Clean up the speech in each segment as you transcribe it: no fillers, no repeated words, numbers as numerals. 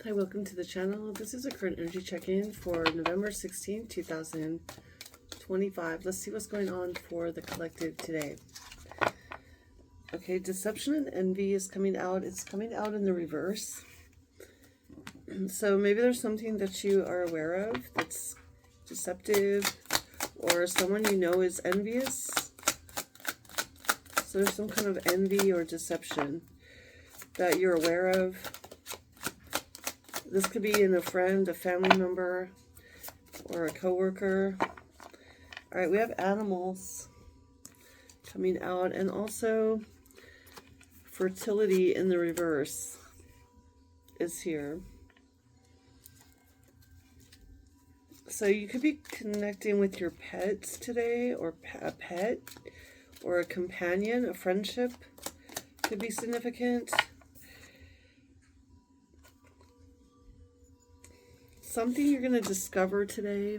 Hi, welcome to the channel. This is a current energy check-in for November 16, 2025. Let's see what's going on for the collective today. Okay, deception and envy is coming out. It's coming out in the reverse. So maybe there's something that you are aware of that's deceptive, or someone you know is envious. So there's some kind of envy or deception that you're aware of. This could be in a friend, a family member, or a coworker. All right, we have animals coming out, and also fertility in the reverse is here. So you could be connecting with your pets today, or a pet, or a companion, a friendship could be significant. Something you're going to discover today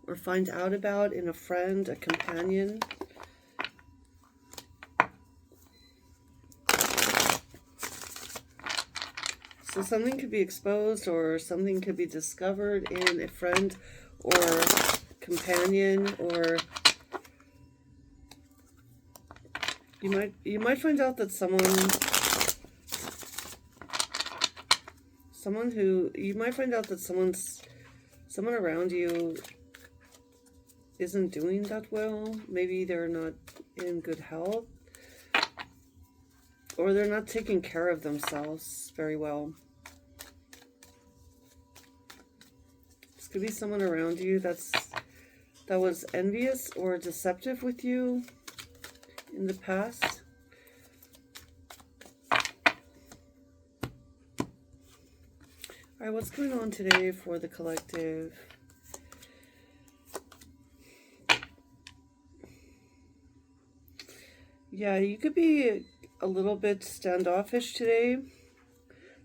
or find out about in a friend, a companion. So something could be exposed or something could be discovered in a friend or companion, or you might find out that someone around you isn't doing that well. Maybe they're not in good health, or they're not taking care of themselves very well. This could be someone around you that was envious or deceptive with you in the past. All right, what's going on today for the collective? Yeah, you could be a little bit standoffish today.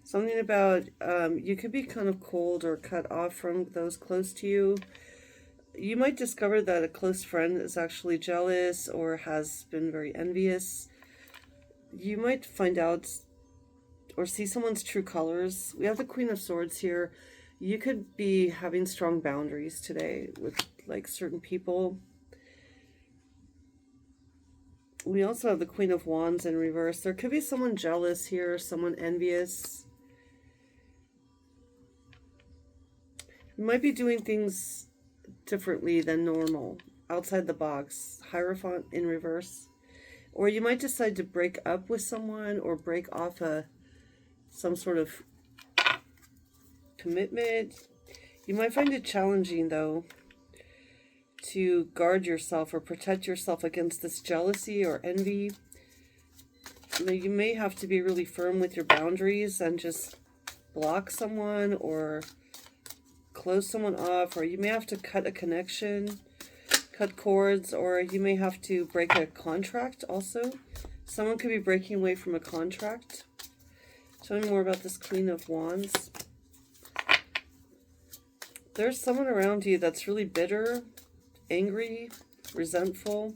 Something about, you could be kind of cold or cut off from those close to you. You might discover that a close friend is actually jealous or has been very envious. You might find out or see someone's true colors. We have the Queen of Swords here. You could be having strong boundaries today with like certain people. We also have the Queen of Wands in reverse. There could be someone jealous here, someone envious. You might be doing things differently than normal, outside the box. Hierophant in reverse. Or you might decide to break up with someone or break off some sort of commitment. You might find it challenging, though, to guard yourself or protect yourself against this jealousy or envy. You may have to be really firm with your boundaries and just block someone or close someone off, or you may have to cut a connection, cut cords, or you may have to break a contract also. Someone could be breaking away from a contract. Tell me more about this Queen of Wands. There's someone around you that's really bitter, angry, resentful.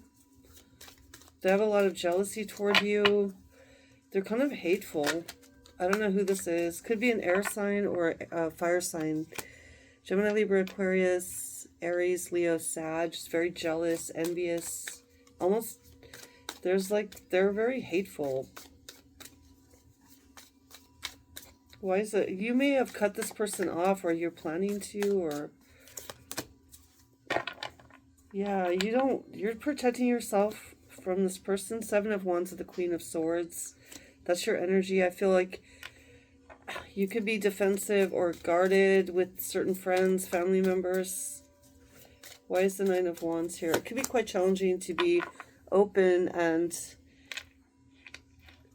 They have a lot of jealousy toward you. They're kind of hateful. I don't know who this is. Could be an air sign or a fire sign. Gemini, Libra, Aquarius, Aries, Leo, Sag. Just very jealous, envious. Almost, they're very hateful. Why is it? You may have cut this person off, or you're planning to, or yeah, you're protecting yourself from this person. Seven of Wands of the Queen of Swords. That's your energy. I feel like you could be defensive or guarded with certain friends, family members. Why is the Nine of Wands here? It could be quite challenging to be open, and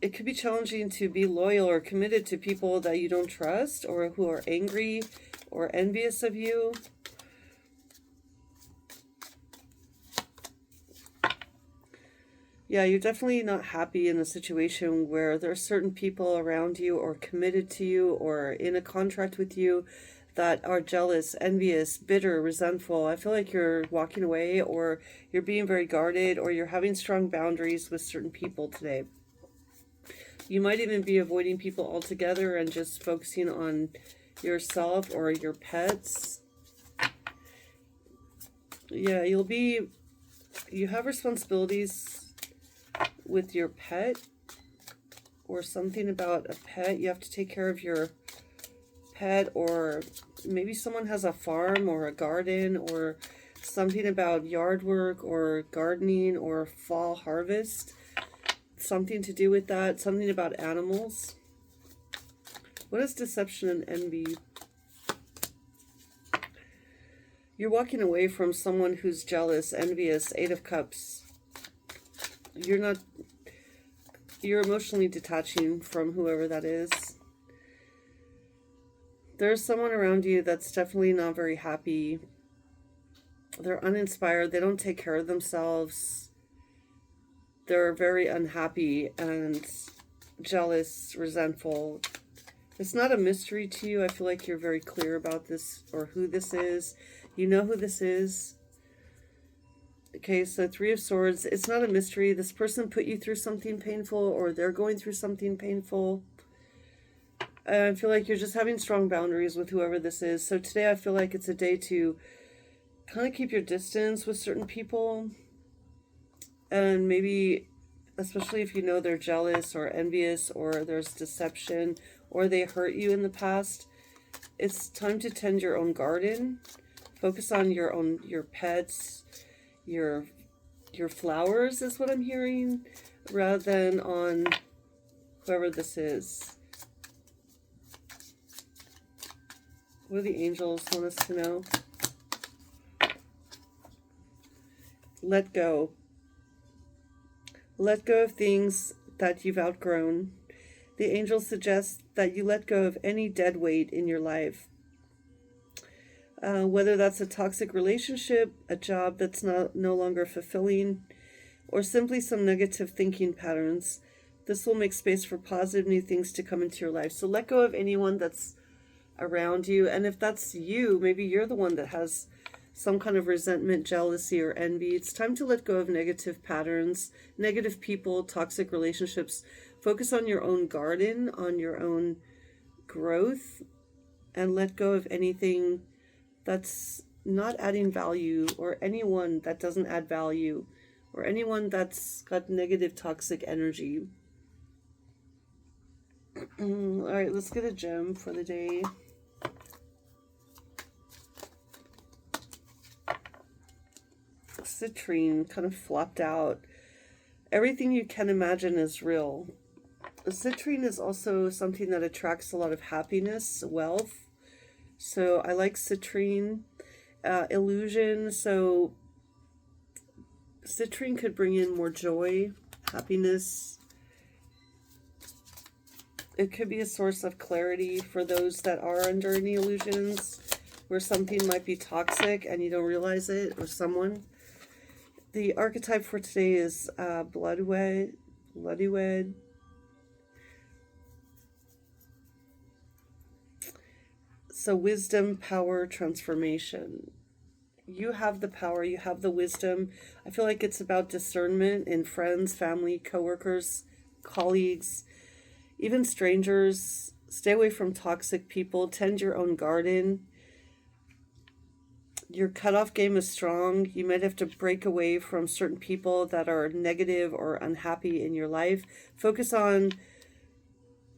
it could be challenging to be loyal or committed to people that you don't trust or who are angry or envious of you. Yeah, you're definitely not happy in a situation where there are certain people around you or committed to you or in a contract with you that are jealous, envious, bitter, resentful. I feel like you're walking away, or you're being very guarded, or you're having strong boundaries with certain people today. You might even be avoiding people altogether and just focusing on yourself or your pets. Yeah, you have responsibilities with your pet, or something about a pet. You have to take care of your pet, or maybe someone has a farm or a garden, or something about yard work or gardening or fall harvest. Something to do with that. Something about animals. What is deception and envy? You're walking away from someone who's jealous, envious, 8 of Cups. You're emotionally detaching from whoever that is. There's someone around you that's definitely not very happy. They're uninspired. They don't take care of themselves. They're very unhappy and jealous, resentful. It's not a mystery to you. I feel like you're very clear about this, or who this is. You know who this is. Okay, so 3 of Swords. It's not a mystery. This person put you through something painful, or they're going through something painful. I feel like you're just having strong boundaries with whoever this is. So today I feel like it's a day to kind of keep your distance with certain people. And maybe, especially if you know they're jealous or envious, or there's deception, or they hurt you in the past, it's time to tend your own garden. Focus on your pets, your flowers is what I'm hearing, rather than on whoever this is. What do the angels want us to know? Let go. Let go of things that you've outgrown. The angels suggest that you let go of any dead weight in your life. Whether that's a toxic relationship, a job that's no longer fulfilling, or simply some negative thinking patterns. This will make space for positive new things to come into your life. So let go of anyone that's around you. And if that's you, maybe you're the one that has some kind of resentment, jealousy, or envy. It's time to let go of negative patterns, negative people, toxic relationships. Focus on your own garden, on your own growth, and let go of anything that's not adding value, or anyone that doesn't add value, or anyone that's got negative, toxic energy. All right, let's get a gem for the day. Citrine kind of flopped out. Everything you can imagine is real. Citrine is also something that attracts a lot of happiness, wealth. So I like citrine. Illusion. So citrine could bring in more joy, happiness. It could be a source of clarity for those that are under any illusions, where something might be toxic and you don't realize it, or someone. The archetype for today is Bloodywed. So wisdom, power, transformation. You have the power, you have the wisdom. I feel like it's about discernment in friends, family, coworkers, colleagues, even strangers. Stay away from toxic people. Tend your own garden. Your cutoff game is strong. You might have to break away from certain people that are negative or unhappy in your life. Focus on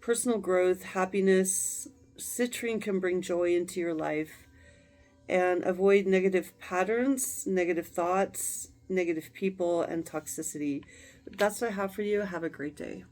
personal growth, happiness. Citrine can bring joy into your life. And avoid negative patterns, negative thoughts, negative people, and toxicity. That's what I have for you. Have a great day.